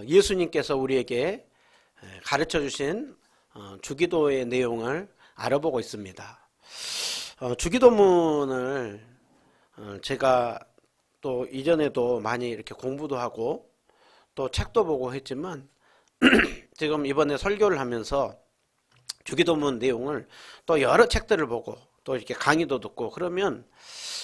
예수님께서 우리에게 가르쳐 주신 주기도의 내용을 알아보고 있습니다. 주기도문을 제가 또 이전에도 많이 이렇게 공부도 하고 또 책도 보고 했지만 지금 이번에 설교를 하면서 주기도문 내용을 또 여러 책들을 보고 또 이렇게 강의도 듣고 그러면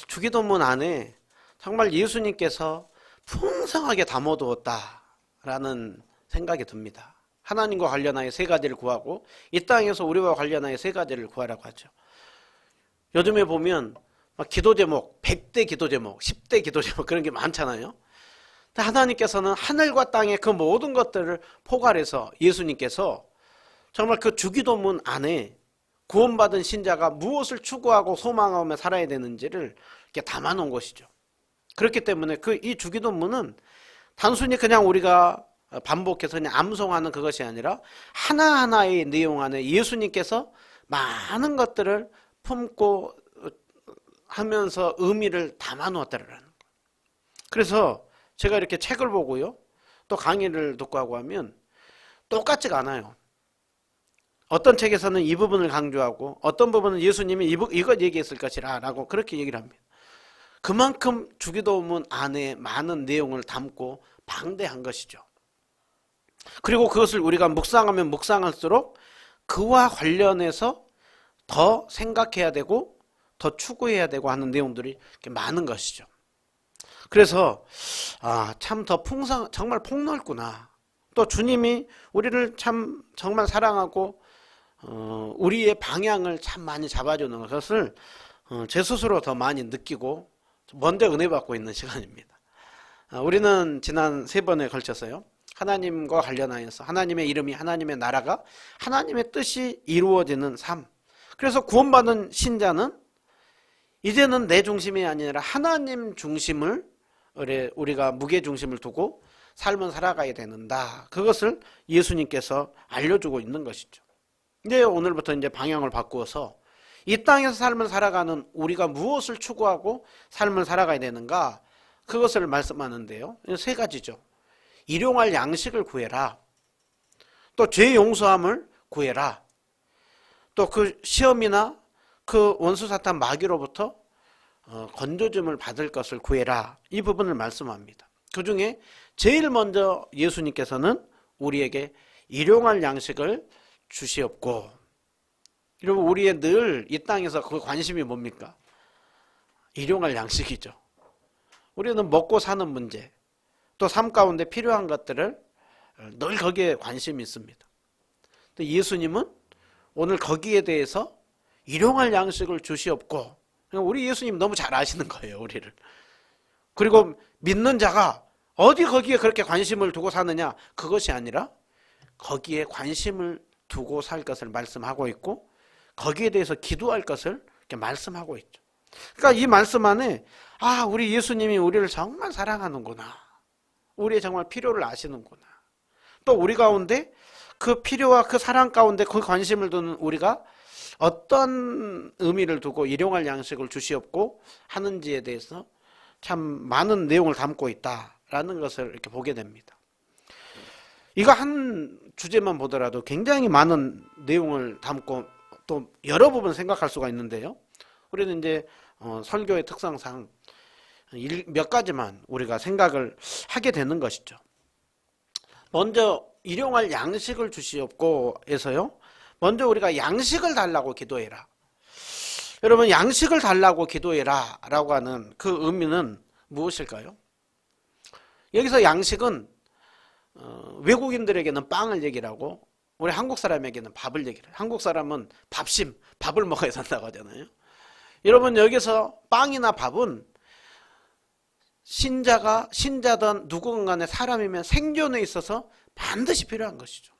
주기도문 안에 정말 예수님께서 풍성하게 담아두었다라는 생각이 듭니다. 하나님과 관련하여 세 가지를 구하고 이 땅에서 우리와 관련하여 세 가지를 구하라고 하죠. 요즘에 보면 막 기도 제목, 100대 기도 제목, 10대 기도 제목 그런 게 많잖아요. 하나님께서는 하늘과 땅의 그 모든 것들을 포괄해서 예수님께서 정말 그 주기도문 안에 구원받은 신자가 무엇을 추구하고 소망하며 살아야 되는지를 이렇게 담아놓은 것이죠. 그렇기 때문에 이 주기도문은 단순히 그냥 우리가 반복해서 그냥 암송하는 그것이 아니라 하나하나의 내용 안에 예수님께서 많은 것들을 품고 하면서 의미를 담아놓았다라는 거예요. 그래서 제가 이렇게 책을 보고요, 또 강의를 듣고 하고 하면 똑같지가 않아요. 어떤 책에서는 이 부분을 강조하고 어떤 부분은 예수님이 이것 얘기했을 것이라 라고 그렇게 얘기를 합니다. 그만큼 주기도문 안에 많은 내용을 담고 방대한 것이죠. 그리고 그것을 우리가 묵상하면 묵상할수록 그와 관련해서 더 생각해야 되고 더 추구해야 되고 하는 내용들이 이렇게 많은 것이죠. 그래서 참 더 정말 폭넓구나. 또 주님이 우리를 참 정말 사랑하고 우리의 방향을 참 많이 잡아주는 것을 제 스스로 더 많이 느끼고 먼저 은혜 받고 있는 시간입니다. 우리는 지난 3번에 걸쳐서요, 하나님과 관련하여서 하나님의 이름이, 하나님의 나라가, 하나님의 뜻이 이루어지는 삶. 그래서 구원받은 신자는 이제는 내 중심이 아니라 하나님 중심을 우리가 무게 중심을 두고 삶을 살아가야 되는다. 그것을 예수님께서 알려주고 있는 것이죠. 이제 오늘부터 이제 방향을 바꾸어서 이 땅에서 삶을 살아가는 우리가 무엇을 추구하고 삶을 살아가야 되는가, 그것을 말씀하는데요. 3가지죠. 일용할 양식을 구해라. 또 죄 용서함을 구해라. 또 그 시험이나 그 원수 사탄 마귀로부터 건져줌을 받을 것을 구해라. 이 부분을 말씀합니다. 그 중에 제일 먼저 예수님께서는 우리에게 일용할 양식을 주시옵고, 여러분 우리의 늘 이 땅에서 그 관심이 뭡니까? 일용할 양식이죠. 우리는 먹고 사는 문제, 또 삶 가운데 필요한 것들을 늘 거기에 관심이 있습니다. 근데 예수님은 오늘 거기에 대해서 일용할 양식을 주시옵고, 우리 예수님 너무 잘 아시는 거예요, 우리를. 그리고 믿는 자가 어디 거기에 그렇게 관심을 두고 사느냐, 그것이 아니라 거기에 관심을 두고 살 것을 말씀하고 있고 거기에 대해서 기도할 것을 이렇게 말씀하고 있죠. 그러니까 이 말씀 안에 우리 예수님이 우리를 정말 사랑하는구나, 우리의 정말 필요를 아시는구나, 또 우리 가운데 그 필요와 그 사랑 가운데 그 관심을 두는 우리가 어떤 의미를 두고 일용할 양식을 주시옵고 하는지에 대해서 참 많은 내용을 담고 있다라는 것을 이렇게 보게 됩니다. 이거 한 주제만 보더라도 굉장히 많은 내용을 담고 또 여러 부분 생각할 수가 있는데요. 우리는 이제 설교의 특성상 몇 가지만 우리가 생각을 하게 되는 것이죠. 먼저 일용할 양식을 주시옵고 해서요, 먼저 우리가 양식을 달라고 기도해라. 여러분, 양식을 달라고 기도해라 라고 하는 그 의미는 무엇일까요? 여기서 양식은 외국인들에게는 빵을 얘기를 하고 우리 한국 사람에게는 밥을 얘기를 해요. 한국 사람은 밥을 먹어야 산다고 하잖아요. 여러분, 여기서 빵이나 밥은 신자든 누군 간의 사람이면 생존에 있어서 반드시 필요한 것이죠.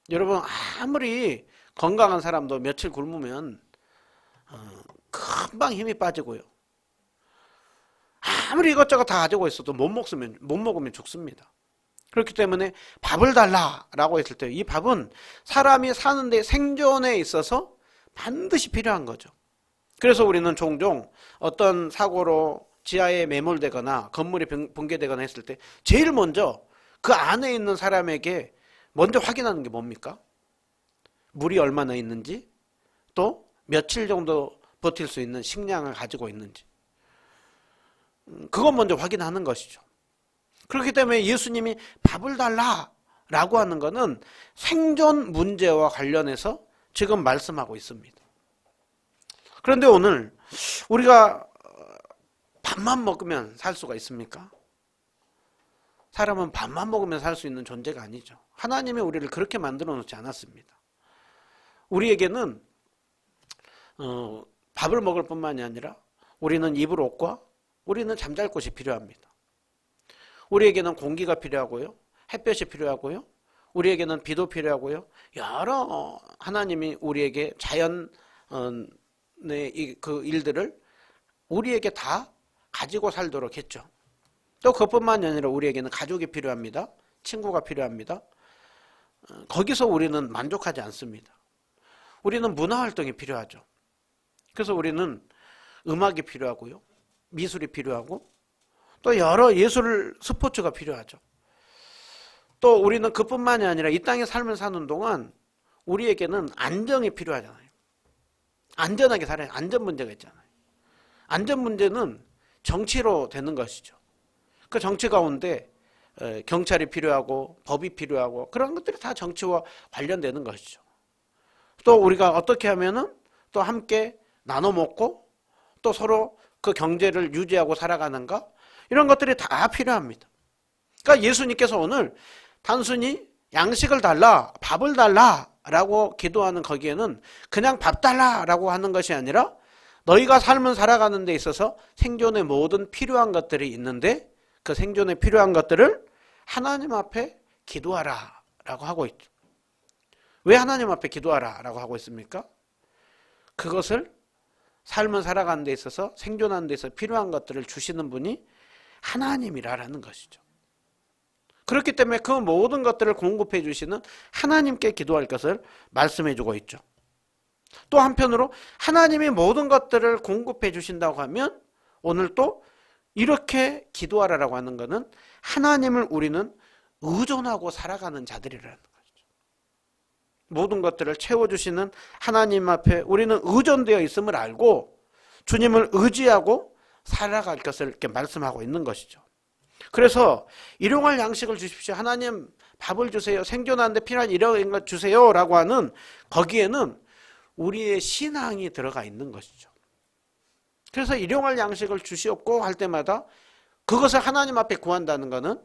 여러분, 아무리 건강한 사람도 며칠 굶으면 금방 힘이 빠지고요, 아무리 이것저것 다 가지고 있어도 못 먹으면 죽습니다. 그렇기 때문에 밥을 달라라고 했을 때 이 밥은 사람이 사는데 생존에 있어서 반드시 필요한 거죠. 그래서 우리는 종종 어떤 사고로 지하에 매몰되거나 건물이 붕괴되거나 했을 때 제일 먼저 그 안에 있는 사람에게 먼저 확인하는 게 뭡니까? 물이 얼마나 있는지, 또 며칠 정도 버틸 수 있는 식량을 가지고 있는지, 그것 먼저 확인하는 것이죠. 그렇기 때문에 예수님이 밥을 달라라고 하는 것은 생존 문제와 관련해서 지금 말씀하고 있습니다. 그런데 오늘 우리가 밥만 먹으면 살 수가 있습니까? 사람은 밥만 먹으면 살 수 있는 존재가 아니죠. 하나님이 우리를 그렇게 만들어 놓지 않았습니다. 우리에게는 밥을 먹을 뿐만이 아니라 우리는 입을 옷과 우리는 잠잘 곳이 필요합니다. 우리에게는 공기가 필요하고요, 햇볕이 필요하고요, 우리에게는 비도 필요하고요, 여러 하나님이 우리에게 자연의 그 일들을 우리에게 다 가지고 살도록 했죠. 또 그것뿐만이 아니라 우리에게는 가족이 필요합니다. 친구가 필요합니다. 거기서 우리는 만족하지 않습니다. 우리는 문화활동이 필요하죠. 그래서 우리는 음악이 필요하고요, 미술이 필요하고, 또 여러 예술 스포츠가 필요하죠. 또 우리는 그뿐만이 아니라 이 땅의 삶을 사는 동안 우리에게는 안정이 필요하잖아요. 안전하게 살아야 안전 문제가 있잖아요. 안전 문제는 정치로 되는 것이죠. 그 정치 가운데 경찰이 필요하고 법이 필요하고 그런 것들이 다 정치와 관련되는 것이죠. 또 우리가 어떻게 하면은 또 함께 나눠 먹고 또 서로 그 경제를 유지하고 살아가는가, 이런 것들이 다 필요합니다. 그러니까 예수님께서 오늘 단순히 양식을 달라, 밥을 달라라고 기도하는 거기에는 그냥 밥 달라라고 하는 것이 아니라 너희가 삶을 살아가는 데 있어서 생존의 모든 필요한 것들이 있는데 그 생존에 필요한 것들을 하나님 앞에 기도하라 라고 하고 있죠. 왜 하나님 앞에 기도하라 라고 하고 있습니까? 그것을 삶을 살아가는 데 있어서 생존하는 데 있어서 필요한 것들을 주시는 분이 하나님이라는 것이죠. 그렇기 때문에 그 모든 것들을 공급해 주시는 하나님께 기도할 것을 말씀해 주고 있죠. 또 한편으로 하나님이 모든 것들을 공급해 주신다고 하면 오늘 또 이렇게 기도하라라고 하는 것은 하나님을 우리는 의존하고 살아가는 자들이라는 거죠. 모든 것들을 채워주시는 하나님 앞에 우리는 의존되어 있음을 알고 주님을 의지하고 살아갈 것을 이렇게 말씀하고 있는 것이죠. 그래서 일용할 양식을 주십시오. 하나님 밥을 주세요. 생존하는데 필요한 이런 것 주세요 라고 하는 거기에는 우리의 신앙이 들어가 있는 것이죠. 그래서 일용할 양식을 주시옵고 할 때마다 그것을 하나님 앞에 구한다는 것은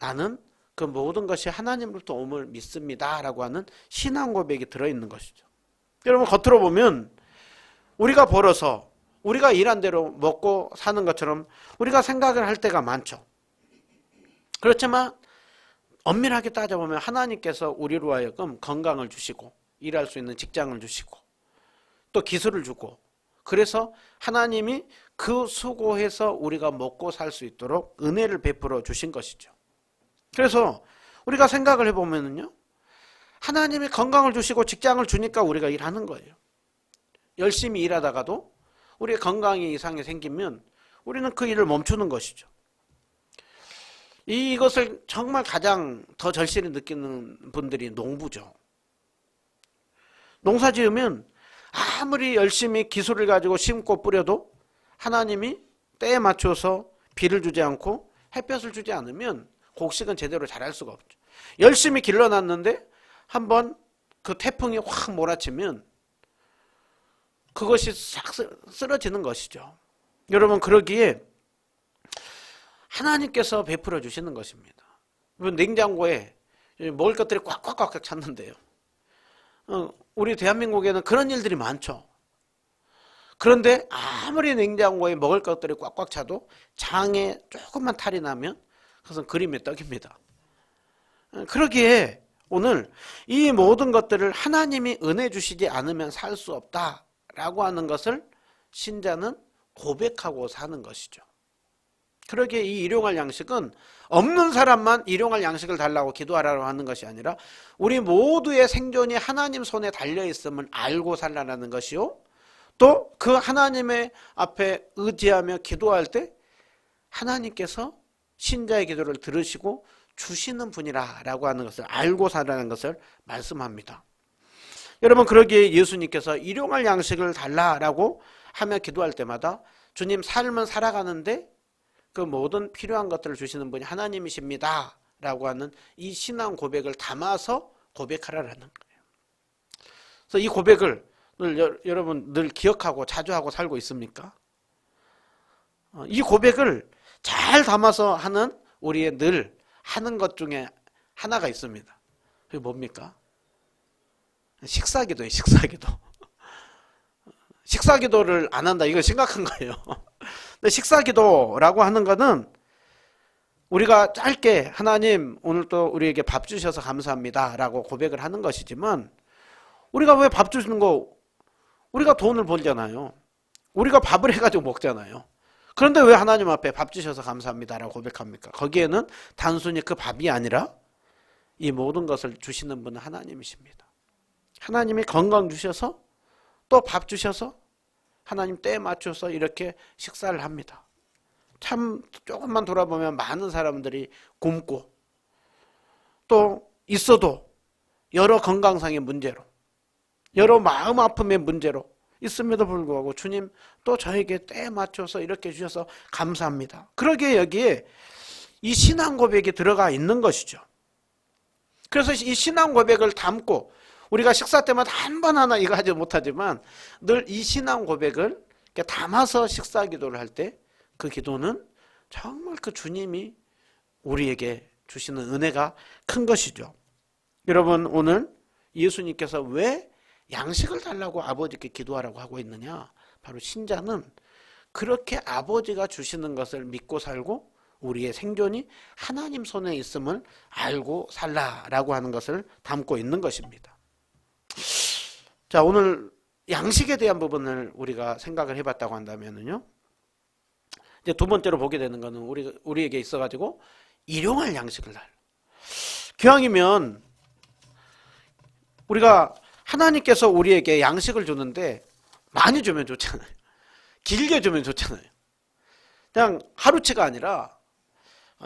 나는 그 모든 것이 하나님으로부터 옴을 믿습니다 라고 하는 신앙 고백이 들어있는 것이죠. 여러분, 겉으로 보면 우리가 벌어서 우리가 일한 대로 먹고 사는 것처럼 우리가 생각을 할 때가 많죠. 그렇지만 엄밀하게 따져보면 하나님께서 우리로 하여금 건강을 주시고 일할 수 있는 직장을 주시고 또 기술을 주고, 그래서 하나님이 그 수고해서 우리가 먹고 살 수 있도록 은혜를 베풀어 주신 것이죠. 그래서 우리가 생각을 해보면요, 하나님이 건강을 주시고 직장을 주니까 우리가 일하는 거예요. 열심히 일하다가도 우리의 건강에 이상이 생기면 우리는 그 일을 멈추는 것이죠. 이것을 정말 가장 더 절실히 느끼는 분들이 농부죠. 농사 지으면 아무리 열심히 기술을 가지고 심고 뿌려도 하나님이 때에 맞춰서 비를 주지 않고 햇볕을 주지 않으면 곡식은 제대로 자랄 수가 없죠. 열심히 길러놨는데 한번 그 태풍이 확 몰아치면 그것이 싹 쓰러지는 것이죠. 여러분, 그러기에 하나님께서 베풀어 주시는 것입니다. 냉장고에 먹을 것들이 꽉꽉꽉 찼는데요, 우리 대한민국에는 그런 일들이 많죠. 그런데 아무리 냉장고에 먹을 것들이 꽉꽉 차도 장에 조금만 탈이 나면 그것은 그림의 떡입니다. 그러기에 오늘 이 모든 것들을 하나님이 은혜 주시지 않으면 살 수 없다라고 하는 것을 신자는 고백하고 사는 것이죠. 그러기에 이 일용할 양식은 없는 사람만 일용할 양식을 달라고 기도하라고 하는 것이 아니라 우리 모두의 생존이 하나님 손에 달려있음을 알고 살라는 것이요, 또 그 하나님의 앞에 의지하며 기도할 때 하나님께서 신자의 기도를 들으시고 주시는 분이라고 하는 것을 알고 살아가는 것을 말씀합니다. 여러분, 그러기에 예수님께서 일용할 양식을 달라라고 하며 기도할 때마다 주님, 삶은 살아가는데 그 모든 필요한 것들을 주시는 분이 하나님이십니다 라고 하는 이 신앙 고백을 담아서 고백하라는 거예요. 그래서 이 고백을 여러분 늘 기억하고 자주 하고 살고 있습니까? 이 고백을 잘 담아서 하는 우리의 늘 하는 것 중에 하나가 있습니다. 그게 뭡니까? 식사기도예요. 식사기도. 식사기도를 안 한다, 이거 심각한 거예요. 근데 식사기도라고 하는 거는 우리가 짧게 하나님 오늘 또 우리에게 밥 주셔서 감사합니다 라고 고백을 하는 것이지만, 우리가 왜 밥 주시는 거, 우리가 돈을 벌잖아요. 우리가 밥을 해가지고 먹잖아요. 그런데 왜 하나님 앞에 밥 주셔서 감사합니다 라고 고백합니까? 거기에는 단순히 그 밥이 아니라 이 모든 것을 주시는 분은 하나님이십니다. 하나님이 건강 주셔서 또 밥 주셔서 하나님 때에 맞춰서 이렇게 식사를 합니다. 참 조금만 돌아보면 많은 사람들이 굶고 또 있어도 여러 건강상의 문제로, 여러 마음 아픔의 문제로 있음에도 불구하고 주님 또 저에게 때에 맞춰서 이렇게 주셔서 감사합니다. 그러기에 여기에 이 신앙 고백이 들어가 있는 것이죠. 그래서 이 신앙 고백을 담고 우리가 식사 때마다 한 번 하나 이거 하지 못하지만 늘 이 신앙 고백을 담아서 식사 기도를 할 때 그 기도는 정말 그 주님이 우리에게 주시는 은혜가 큰 것이죠. 여러분, 오늘 예수님께서 왜 양식을 달라고 아버지께 기도하라고 하고 있느냐? 바로 신자는 그렇게 아버지가 주시는 것을 믿고 살고 우리의 생존이 하나님 손에 있음을 알고 살라라고 하는 것을 담고 있는 것입니다. 자, 오늘 양식에 대한 부분을 우리가 생각을 해봤다고 한다면요, 이제 두 번째로 보게 되는 것은 우리에게 있어가지고 일용할 양식을 달. 기왕이면 우리가 하나님께서 우리에게 양식을 주는데 많이 주면 좋잖아요. 길게 주면 좋잖아요. 그냥 하루치가 아니라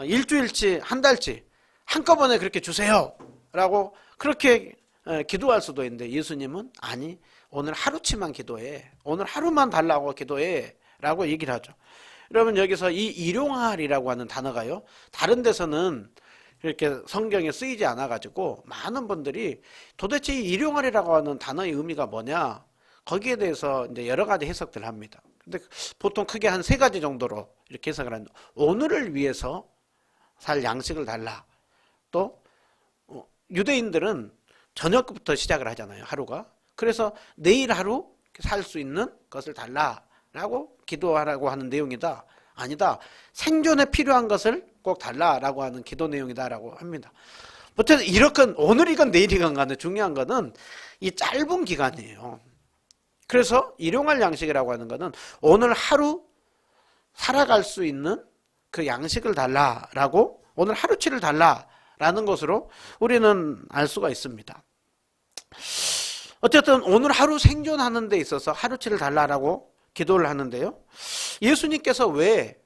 일주일치, 한 달치 한꺼번에 그렇게 주세요 라고 그렇게 기도할 수도 있는데, 예수님은 아니, 오늘 하루치만 기도해, 오늘 하루만 달라고 기도해 라고 얘기를 하죠. 여러분, 여기서 이 일용할이라고 하는 단어가요, 다른 데서는 이렇게 성경에 쓰이지 않아 가지고 많은 분들이 도대체 이 일용할이라고 하는 단어의 의미가 뭐냐, 거기에 대해서 이제 여러 가지 해석들을 합니다. 근데 보통 크게 한 세 가지 정도로 이렇게 해석을 합니다. 오늘을 위해서 살 양식을 달라. 또 유대인들은 저녁부터 시작을 하잖아요, 하루가. 그래서 내일 하루 살 수 있는 것을 달라라고 기도하라고 하는 내용이다. 아니다, 생존에 필요한 것을 꼭 달라라고 하는 기도 내용이다라고 합니다. 어쨌든 이렇게 오늘이건 내일이건 간에 중요한 것은 이 짧은 기간이에요. 그래서 일용할 양식이라고 하는 것은 오늘 하루 살아갈 수 있는 그 양식을 달라라고, 오늘 하루치를 달라라는 것으로 우리는 알 수가 있습니다. 어쨌든 오늘 하루 생존하는 데 있어서 하루치를 달라라고 기도를 하는데요, 예수님께서 왜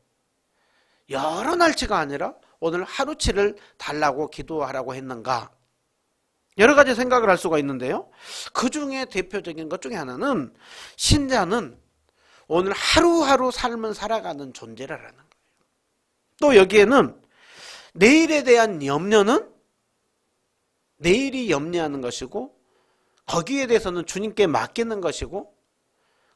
여러 날치가 아니라 오늘 하루치를 달라고 기도하라고 했는가? 여러 가지 생각을 할 수가 있는데요, 그 중에 대표적인 것 중에 하나는 신자는 오늘 하루하루 삶을 살아가는 존재라는 거예요. 또 여기에는 내일에 대한 염려는 내일이 염려하는 것이고, 거기에 대해서는 주님께 맡기는 것이고,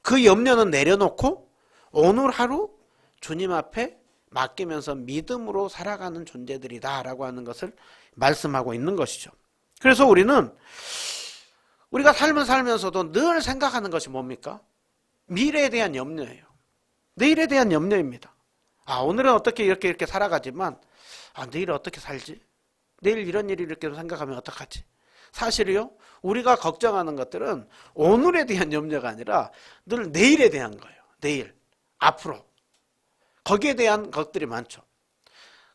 그 염려는 내려놓고 오늘 하루 주님 앞에 맡기면서 믿음으로 살아가는 존재들이다 라고 하는 것을 말씀하고 있는 것이죠. 그래서 우리가 삶을 살면서도 늘 생각하는 것이 뭡니까? 미래에 대한 염려예요. 내일에 대한 염려입니다. 오늘은 어떻게 이렇게 살아가지만 내일은 어떻게 살지? 내일 이런 일이 이렇게 생각하면 어떡하지? 사실이요, 우리가 걱정하는 것들은 오늘에 대한 염려가 아니라 늘 내일에 대한 거예요. 내일, 앞으로. 거기에 대한 것들이 많죠.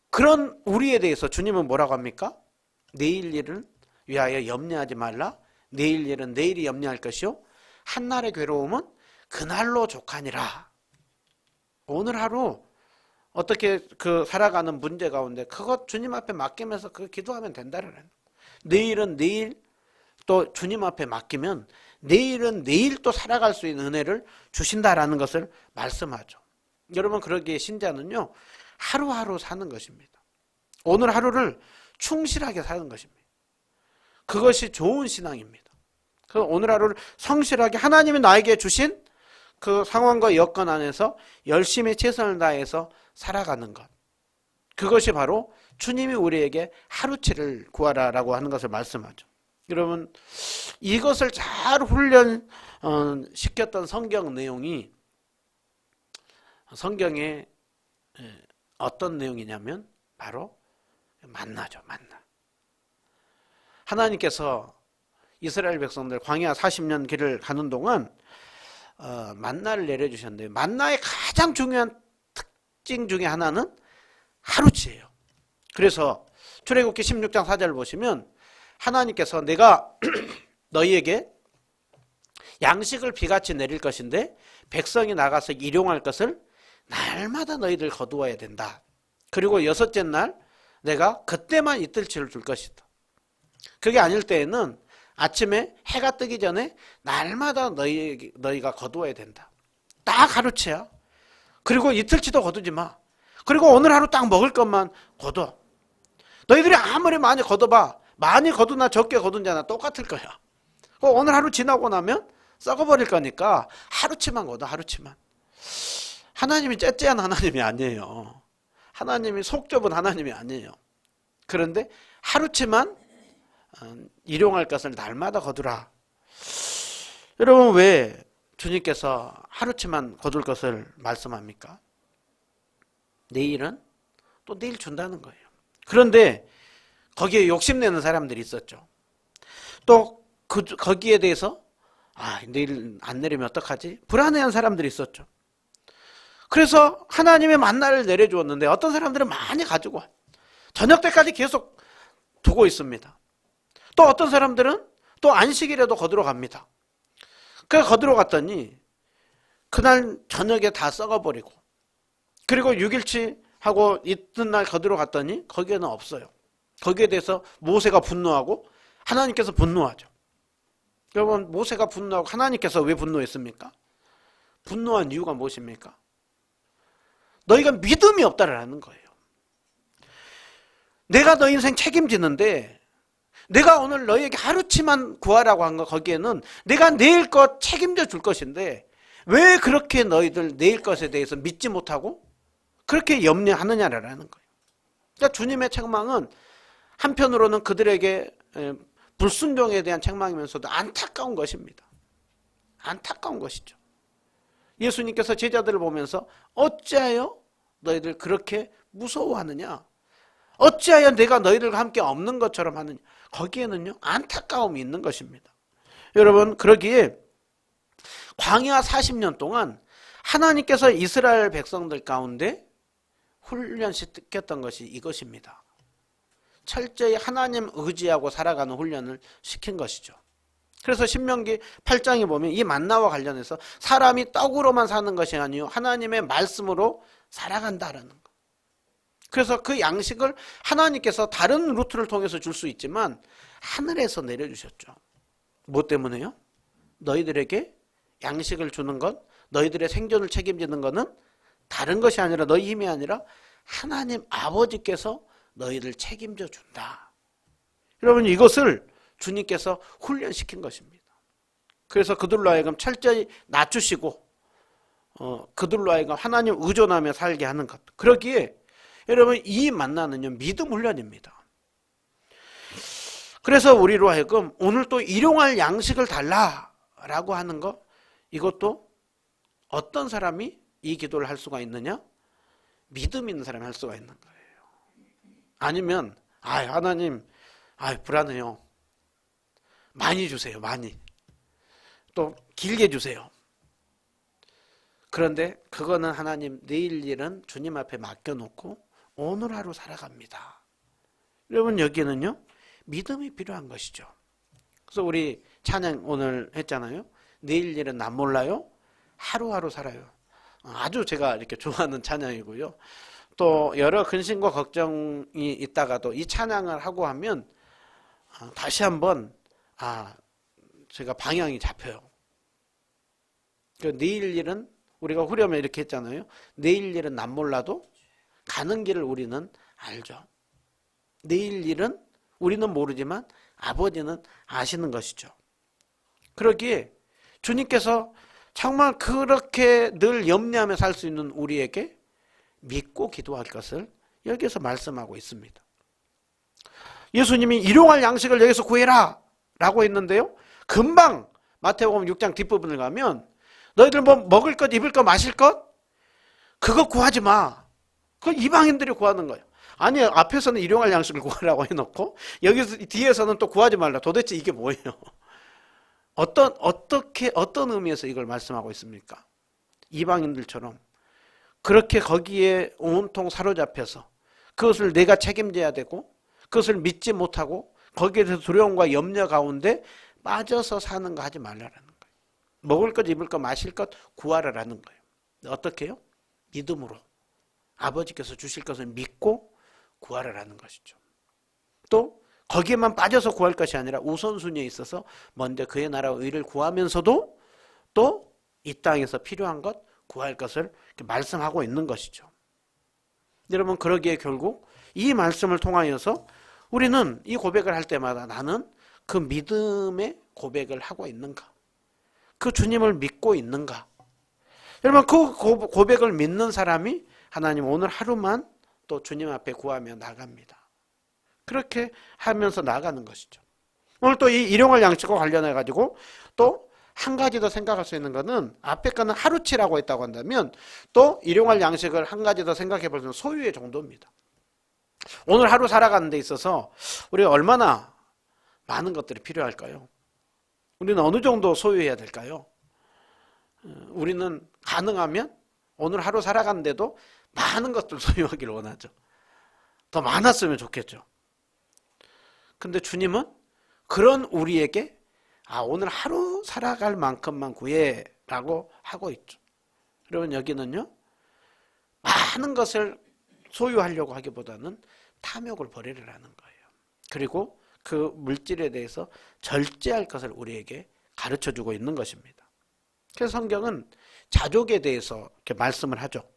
그런 우리에 대해서 주님은 뭐라고 합니까? 내일 일을 위하여 염려하지 말라. 내일 일은 내일이 염려할 것이요, 한날의 괴로움은 그날로 족하니라. 오늘 하루 어떻게 그 살아가는 문제 가운데 그것 주님 앞에 맡기면서 그 기도하면 된다는 거예요. 내일은 내일 또 주님 앞에 맡기면 내일은 내일 또 살아갈 수 있는 은혜를 주신다라는 것을 말씀하죠. 여러분, 그러기에 신자는요, 하루하루 사는 것입니다. 오늘 하루를 충실하게 사는 것입니다. 그것이 좋은 신앙입니다. 그 오늘 하루를 성실하게 하나님이 나에게 주신 그 상황과 여건 안에서 열심히 최선을 다해서 살아가는 것. 그것이 바로 주님이 우리에게 하루치를 구하라라고 하는 것을 말씀하죠. 여러분, 이것을 잘 훈련시켰던 성경 내용이 성경에 어떤 내용이냐면 바로 만나죠. 만나. 하나님께서 이스라엘 백성들 광야 40년 길을 가는 동안 만나를 내려주셨는데, 만나의 가장 중요한 특징 중에 하나는 하루치예요. 그래서 출애굽기 16장 4절을 보시면 하나님께서 내가 너희에게 양식을 비같이 내릴 것인데 백성이 나가서 일용할 것을 날마다 너희들 거두어야 된다. 그리고 여섯째 날 내가 그때만 이틀치를 줄 것이다. 그게 아닐 때에는 아침에 해가 뜨기 전에 날마다 너희가 거두어야 된다. 딱 하루치야. 그리고 이틀치도 거두지 마. 그리고 오늘 하루 딱 먹을 것만 거둬. 너희들이 아무리 많이 거둬봐. 많이 거두나 적게 거둔자나 똑같을 거야. 오늘 하루 지나고 나면 썩어버릴 거니까 하루치만 거둬. 하루치만. 하나님이 째째한 하나님이 아니에요. 하나님이 속 좁은 하나님이 아니에요. 그런데 하루치만 일용할 것을 날마다 거두라. 여러분, 왜 주님께서 하루치만 거둘 것을 말씀합니까? 내일은 또 내일 준다는 거예요. 그런데 거기에 욕심내는 사람들이 있었죠. 또 거기에 대해서 내일 안 내리면 어떡하지? 불안해한 사람들이 있었죠. 그래서 하나님의 만나를 내려주었는데 어떤 사람들은 많이 가지고 와요. 저녁 때까지 계속 두고 있습니다. 또 어떤 사람들은 또 안식일에도 거두러 갑니다. 그래서 거두러 갔더니 그날 저녁에 다 썩어버리고, 그리고 6일치 하고 이튿날 거두러 갔더니 거기에는 없어요. 거기에 대해서 모세가 분노하고 하나님께서 분노하죠. 여러분, 모세가 분노하고 하나님께서 왜 분노했습니까? 분노한 이유가 무엇입니까? 너희가 믿음이 없다라는 거예요. 내가 너 인생 책임지는데 내가 오늘 너희에게 하루치만 구하라고 한 거, 거기에는 내가 내일 것 책임져 줄 것인데 왜 그렇게 너희들 내일 것에 대해서 믿지 못하고 그렇게 염려하느냐라는 거예요. 그러니까 주님의 책망은 한편으로는 그들에게 불순종에 대한 책망이면서도 안타까운 것입니다. 안타까운 것이죠. 예수님께서 제자들을 보면서 어찌하여 너희들 그렇게 무서워하느냐? 어찌하여 내가 너희들과 함께 없는 것처럼 하느냐? 거기에는요, 안타까움이 있는 것입니다. 여러분, 그러기에 광야 40년 동안 하나님께서 이스라엘 백성들 가운데 훈련시켰던 것이 이것입니다. 철저히 하나님 의지하고 살아가는 훈련을 시킨 것이죠. 그래서 신명기 8장에 보면 이 만나와 관련해서 사람이 떡으로만 사는 것이 아니요 하나님의 말씀으로 살아간다라는 것. 그래서 그 양식을 하나님께서 다른 루트를 통해서 줄 수 있지만 하늘에서 내려주셨죠. 뭐 때문에요? 너희들에게 양식을 주는 것, 너희들의 생존을 책임지는 것은 다른 것이 아니라 너희 힘이 아니라 하나님 아버지께서 너희를 책임져 준다. 여러분, 이것을 주님께서 훈련시킨 것입니다. 그래서 그들로 하여금 철저히 낮추시고 그들로 하여금 하나님 의존하며 살게 하는 것. 그러기에 여러분, 이 만나는요, 믿음 훈련입니다. 그래서 우리로 하여금 오늘 또 일용할 양식을 달라라고 하는 것, 이것도 어떤 사람이 이 기도를 할 수가 있느냐? 믿음 있는 사람이 할 수가 있는 거예요. 아니면 하나님 불안해요. 많이 주세요. 많이. 또 길게 주세요. 그런데 그거는 하나님, 내일 일은 주님 앞에 맡겨놓고 오늘 하루 살아갑니다. 여러분, 여기는요, 믿음이 필요한 것이죠. 그래서 우리 찬양 오늘 했잖아요. 내일 일은 난 몰라요. 하루하루 살아요. 아주 제가 이렇게 좋아하는 찬양이고요. 또 여러 근심과 걱정이 있다가도 이 찬양을 하고 하면 다시 한번 제가 방향이 잡혀요. 그 내일 일은 우리가 후렴에 이렇게 했잖아요. 내일 일은 난 몰라도 가는 길을 우리는 알죠. 내일 일은 우리는 모르지만 아버지는 아시는 것이죠. 그러기에 주님께서 정말 그렇게 늘 염려하며 살 수 있는 우리에게 믿고 기도할 것을 여기서 말씀하고 있습니다. 예수님이 일용할 양식을 여기서 구해라 라고 했는데요, 금방 마태복음 6장 뒷부분을 가면 너희들 뭐 먹을 것, 입을 것, 마실 것 그거 구하지 마. 그거 이방인들이 구하는 거예요. 아니, 앞에서는 일용할 양식을 구하라고 해놓고 여기서 뒤에서는 또 구하지 말라. 도대체 이게 뭐예요? 어떤 의미에서 이걸 말씀하고 있습니까? 이방인들처럼 그렇게 거기에 온통 사로잡혀서 그것을 내가 책임져야 되고 그것을 믿지 못하고 거기에 대해서 두려움과 염려 가운데 빠져서 사는 거 하지 말라라는 거예요. 먹을 것, 입을 것, 마실 것 구하라라는 거예요. 어떻게 해요? 믿음으로 아버지께서 주실 것을 믿고 구하라라는 것이죠. 또 거기에만 빠져서 구할 것이 아니라 우선순위에 있어서 먼저 그의 나라와 의를 구하면서도 또 이 땅에서 필요한 것 구할 것을 말씀하고 있는 것이죠. 여러분, 그러기에 결국 이 말씀을 통하여서 우리는 이 고백을 할 때마다 나는 그 믿음의 고백을 하고 있는가? 그 주님을 믿고 있는가? 여러분, 그 고백을 믿는 사람이 하나님 오늘 하루만 또 주님 앞에 구하며 나갑니다. 그렇게 하면서 나가는 것이죠. 오늘 또 이 일용할 양식과 관련해 가지고 또 한 가지 더 생각할 수 있는 것은 앞에 거는 하루치라고 했다고 한다면 또 일용할 양식을 한 가지 더 생각해 볼 수 있는 소유의 정도입니다. 오늘 하루 살아가는 데 있어서 우리가 얼마나 많은 것들이 필요할까요? 우리는 어느 정도 소유해야 될까요? 우리는 가능하면 오늘 하루 살아가는데도 많은 것들 소유하기를 원하죠. 더 많았으면 좋겠죠. 근데 주님은 그런 우리에게 오늘 하루 살아갈 만큼만 구해 라고 하고 있죠. 여러분, 여기는요 많은 것을 소유하려고 하기보다는 탐욕을 버리라는 거예요. 그리고 그 물질에 대해서 절제할 것을 우리에게 가르쳐주고 있는 것입니다. 그래서 성경은 자족에 대해서 이렇게 말씀을 하죠.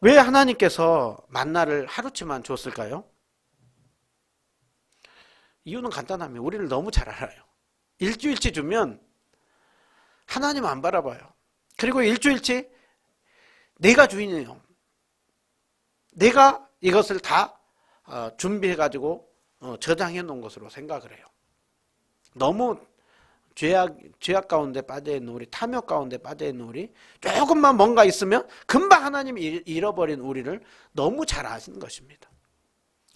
왜 하나님께서 만나를 하루치만 줬을까요? 이유는 간단합니다. 우리를 너무 잘 알아요. 일주일치 주면 하나님 안 바라봐요. 그리고 일주일치 내가 주인이에요. 내가 이것을 다 준비해가지고 저장해 놓은 것으로 생각을 해요. 너무 죄악 가운데 빠져있는 우리, 탐욕 가운데 빠져있는 우리, 조금만 뭔가 있으면 금방 하나님이 잃어버린 우리를 너무 잘 아시는 것입니다.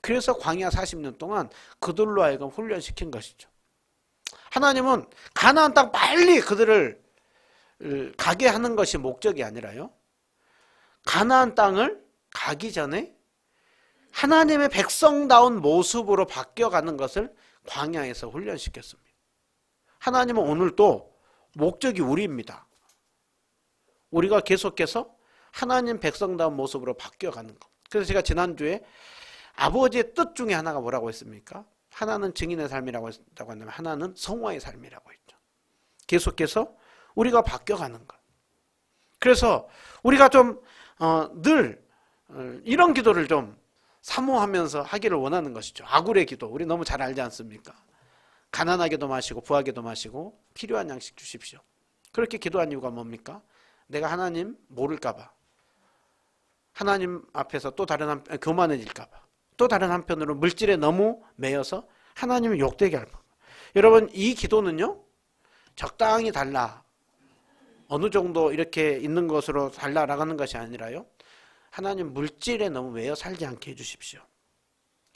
그래서 광야 40년 동안 그들로 하여금 훈련시킨 것이죠. 하나님은 가나안 땅 빨리 그들을 가게 하는 것이 목적이 아니라요, 가나안 땅을 가기 전에 하나님의 백성다운 모습으로 바뀌어가는 것을 광야에서 훈련시켰습니다. 하나님은 오늘도 목적이 우리입니다. 우리가 계속해서 하나님 백성다운 모습으로 바뀌어가는 것. 그래서 제가 지난주에 아버지의 뜻 중에 하나가 뭐라고 했습니까? 하나는 증인의 삶이라고 했다고 한다면 하나는 성화의 삶이라고 했죠. 계속해서 우리가 바뀌어가는 것. 그래서 우리가 좀 늘 이런 기도를 좀 사모하면서 하기를 원하는 것이죠. 아굴의 기도, 우리 너무 잘 알지 않습니까? 가난하게도 마시고 부하게도 마시고 필요한 양식 주십시오. 그렇게 기도한 이유가 뭡니까? 내가 하나님 모를까 봐, 하나님 앞에서 또 다른 교만해질까 봐, 또 다른 한편으로 물질에 너무 매여서 하나님을 욕되게 할 뻔. 여러분, 이 기도는요 적당히 달라, 어느 정도 이렇게 있는 것으로 달라 나가는 것이 아니라요, 하나님 물질에 너무 매여 살지 않게 해주십시오.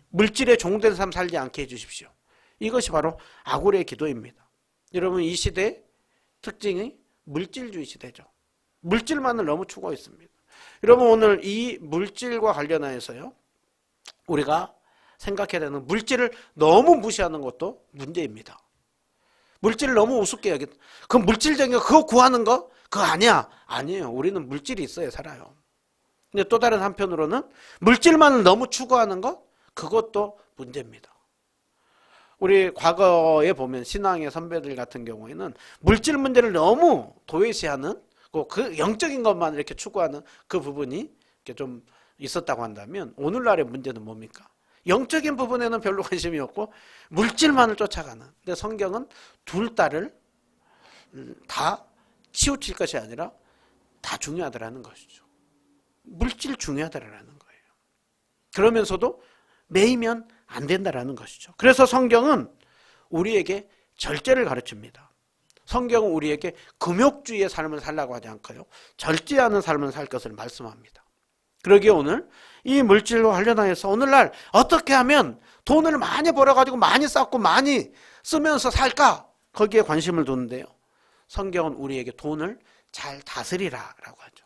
물질에 종된 삶 살지 않게 해주십시오. 이것이 바로 아굴의 기도입니다. 여러분, 이 시대의 특징이 물질주의 시대죠. 물질만을 너무 추구했습니다. 여러분, 오늘 이 물질과 관련하여서요 우리가 생각해야 되는, 물질을 너무 무시하는 것도 문제입니다. 물질을 너무 우습게 여기다, 그 물질적인 거 그거 구하는 거 그거 아니야. 아니에요. 우리는 물질이 있어야 살아요. 근데 또 다른 한편으로는 물질만을 너무 추구하는 것, 그것도 문제입니다. 우리 과거에 보면 신앙의 선배들 같은 경우에는 물질 문제를 너무 도외시하는 그 영적인 것만 이렇게 추구하는 그 부분이 이렇게 좀 있었다고 한다면, 오늘날의 문제는 뭡니까? 영적인 부분에는 별로 관심이 없고 물질만을 쫓아가는. 근데 성경은 둘 다를 다 치우칠 것이 아니라 다 중요하다라는 것이죠. 물질 중요하다라는 거예요. 그러면서도 매이면 안 된다라는 것이죠. 그래서 성경은 우리에게 절제를 가르칩니다. 성경은 우리에게 금욕주의의 삶을 살라고 하지 않고요, 절제하는 삶을 살 것을 말씀합니다. 그러기에 오늘 이 물질과 관련하여서 오늘날 어떻게 하면 돈을 많이 벌어가지고 많이 쌓고 많이 쓰면서 살까? 거기에 관심을 두는데요, 성경은 우리에게 돈을 잘 다스리라 라고 하죠.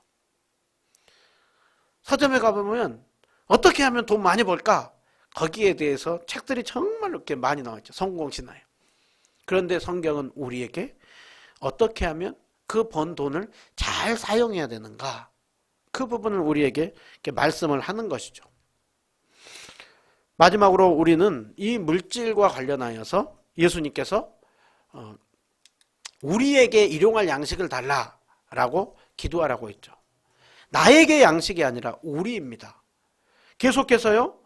서점에 가보면 어떻게 하면 돈 많이 벌까? 거기에 대해서 책들이 정말 이렇게 많이 나와 있죠. 성공신화요. 그런데 성경은 우리에게 어떻게 하면 그 번 돈을 잘 사용해야 되는가, 그 부분을 우리에게 이렇게 말씀을 하는 것이죠. 마지막으로 우리는 이 물질과 관련하여서 예수님께서 우리에게 일용할 양식을 달라라고 기도하라고 했죠. 나에게 양식이 아니라 우리입니다. 계속해서요,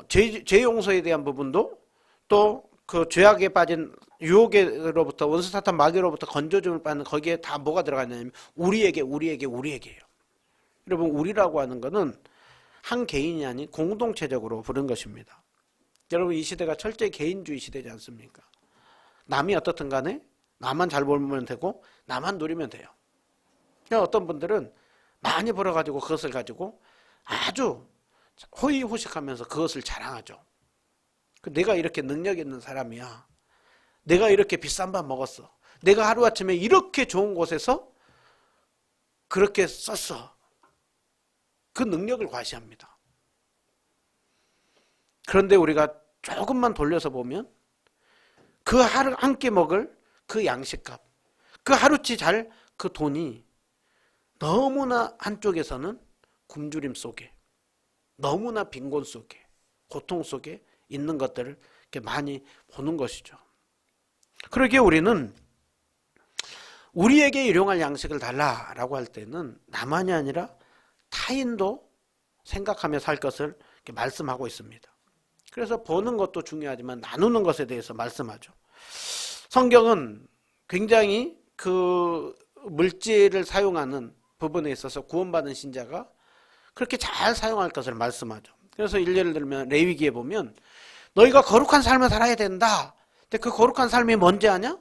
죄 용서에 대한 부분도, 또 그 죄악에 빠진 유혹으로부터, 원수 사탄 마귀로부터 건져줌을 받는, 거기에 다 뭐가 들어가 있냐면 우리에게예요. 여러분, 우리라고 하는 것은 한 개인이 아닌 공동체적으로 부른 것입니다. 여러분, 이 시대가 철저히 개인주의 시대지 않습니까? 남이 어떻든 간에 나만 잘 벌면 되고 나만 누리면 돼요. 어떤 분들은 많이 벌어가지고 그것을 가지고 아주 호의호식하면서 그것을 자랑하죠. 내가 이렇게 능력 있는 사람이야. 내가 이렇게 비싼 밥 먹었어. 내가 하루아침에 이렇게 좋은 곳에서 그렇게 썼어. 그 능력을 과시합니다. 그런데 우리가 조금만 돌려서 보면 그 하루 한 끼 먹을 그 양식값, 그 하루치 잘 그 돈이 너무나 한쪽에서는 굶주림 속에, 너무나 빈곤 속에, 고통 속에 있는 것들을 이렇게 많이 보는 것이죠. 그러기에 우리는 우리에게 일용할 양식을 달라라고 할 때는 나만이 아니라 타인도 생각하며 살 것을 이렇게 말씀하고 있습니다. 그래서 버는 것도 중요하지만 나누는 것에 대해서 말씀하죠. 성경은 굉장히 그 물질을 사용하는 부분에 있어서 구원받은 신자가 그렇게 잘 사용할 것을 말씀하죠. 그래서 예를 들면 레위기에 보면 너희가 거룩한 삶을 살아야 된다. 근데 그 거룩한 삶이 뭔지 아냐?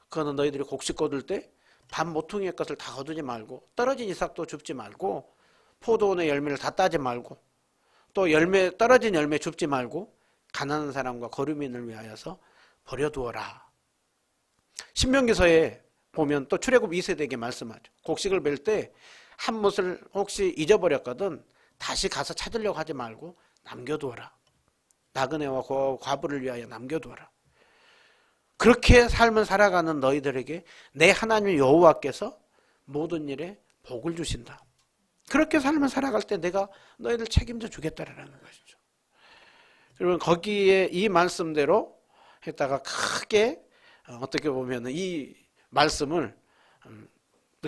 그거는 너희들이 곡식 거둘 때 밥 모퉁이의 것을 다 거두지 말고, 떨어진 이삭도 줍지 말고, 포도원의 열매를 다 따지 말고, 또 떨어진 열매 줍지 말고, 가난한 사람과 거류민을 위하여서 버려두어라. 신명기서에 보면 또 출애굽 2세대에게 말씀하죠. 곡식을 벨 때 한 못을 혹시 잊어버렸거든 다시 가서 찾으려고 하지 말고 남겨두어라. 나그네와 과부를 위하여 남겨두어라. 그렇게 삶을 살아가는 너희들에게 내 하나님 여호와께서 모든 일에 복을 주신다. 그렇게 삶을 살아갈 때 내가 너희들 책임져 주겠다라는 것이죠. 여러분, 거기에 이 말씀대로 했다가 크게 어떻게 보면 이 말씀을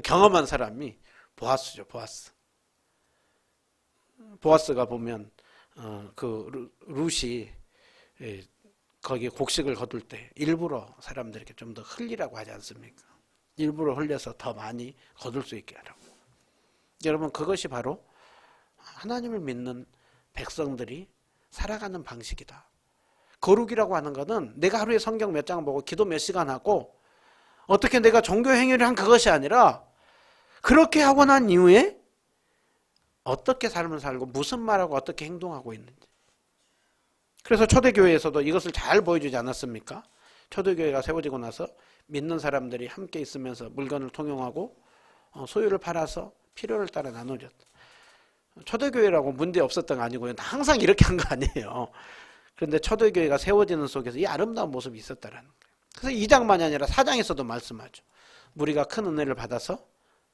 경험한 사람이 보아스죠. 보아스가 보면 그 룻이 거기 곡식을 거둘 때 일부러 사람들에게 좀 더 흘리라고 하지 않습니까? 일부러 흘려서 더 많이 거둘 수 있게 하라고. 여러분, 그것이 바로 하나님을 믿는 백성들이 살아가는 방식이다. 거룩이라고 하는 것은 내가 하루에 성경 몇 장 보고 기도 몇 시간 하고 어떻게 내가 종교 행위를 한 그것이 아니라 그렇게 하고 난 이후에 어떻게 삶을 살고 무슨 말하고 어떻게 행동하고 있는지. 그래서 초대교회에서도 이것을 잘 보여주지 않았습니까? 초대교회가 세워지고 나서 믿는 사람들이 함께 있으면서 물건을 통용하고 소유를 팔아서 필요를 따라 나누었다. 초대교회라고 문제 없었던 거 아니고요. 항상 이렇게 한 거 아니에요. 그런데 초대교회가 세워지는 속에서 이 아름다운 모습이 있었다라는 거예요. 그래서 2장만이 아니라 4장에서도 말씀하죠. 우리가 큰 은혜를 받아서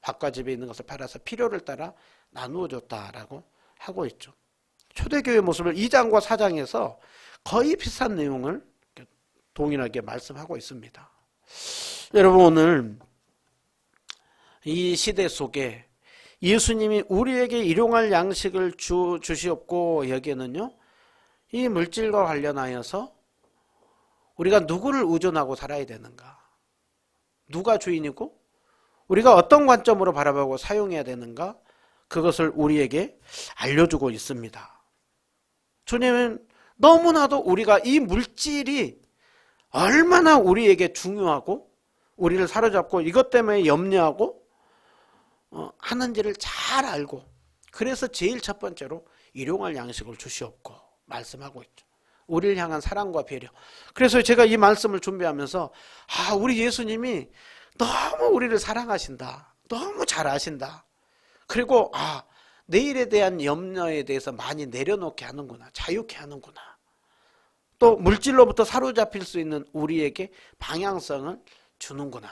밭과 집에 있는 것을 팔아서 필요를 따라 나누어 줬다라고 하고 있죠. 초대교회 모습을 2장과 4장에서 거의 비슷한 내용을 동일하게 말씀하고 있습니다. 여러분, 오늘 이 시대 속에 예수님이 우리에게 일용할 양식을 주시옵고, 여기에는요, 이 물질과 관련하여서 우리가 누구를 의존하고 살아야 되는가, 누가 주인이고 우리가 어떤 관점으로 바라보고 사용해야 되는가, 그것을 우리에게 알려주고 있습니다. 주님은 너무나도 우리가 이 물질이 얼마나 우리에게 중요하고 우리를 사로잡고 이것 때문에 염려하고 하는지를 잘 알고, 그래서 제일 첫 번째로 일용할 양식을 주시옵고 말씀하고 있죠. 우리를 향한 사랑과 배려. 그래서 제가 이 말씀을 준비하면서 우리 예수님이 너무 우리를 사랑하신다, 너무 잘 아신다, 그리고 내일에 대한 염려에 대해서 많이 내려놓게 하는구나, 자유케 하는구나, 또 물질로부터 사로잡힐 수 있는 우리에게 방향성을 주는구나,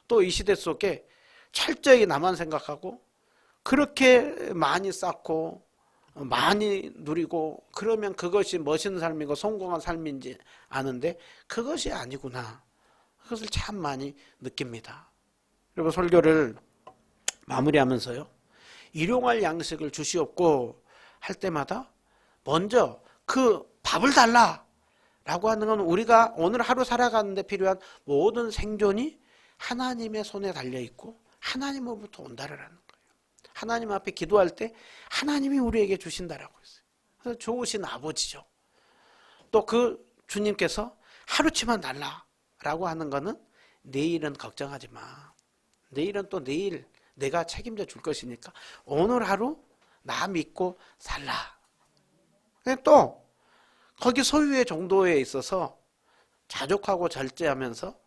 또 이 시대 속에 철저히 나만 생각하고 그렇게 많이 쌓고 많이 누리고 그러면 그것이 멋있는 삶이고 성공한 삶인지 아는데 그것이 아니구나, 그것을 참 많이 느낍니다. 그리고 설교를 마무리하면서요, 일용할 양식을 주시옵고 할 때마다 먼저 그 밥을 달라 라고 하는 건 우리가 오늘 하루 살아가는데 필요한 모든 생존이 하나님의 손에 달려있고 하나님으로부터 온다라는 거예요. 하나님 앞에 기도할 때 하나님이 우리에게 주신다라고 했어요. 그래서 좋으신 아버지죠. 또 그 주님께서 하루치만 달라라고 하는 거는 내일은 걱정하지 마, 내일은 또 내일 내가 책임져 줄 것이니까 오늘 하루 나 믿고 살라. 또 거기 소유의 정도에 있어서 자족하고 절제하면서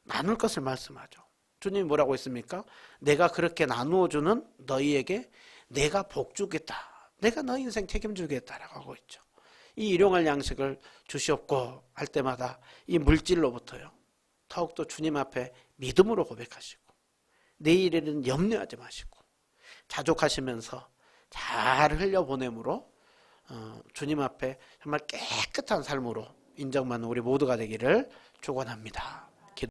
나눌 것을 말씀하죠. 주님이 뭐라고 했습니까? 내가 그렇게 나누어 주는 너희에게 내가 복 주겠다, 내가 너희 인생 책임지겠다라고 하고 있죠. 이 일용할 양식을 주시옵고 할 때마다 이 물질로부터요, 더욱더 주님 앞에 믿음으로 고백하시고 내일에는 염려하지 마시고 자족하시면서 잘 흘려보냄으로 주님 앞에 정말 깨끗한 삶으로 인정받는 우리 모두가 되기를 축원합니다.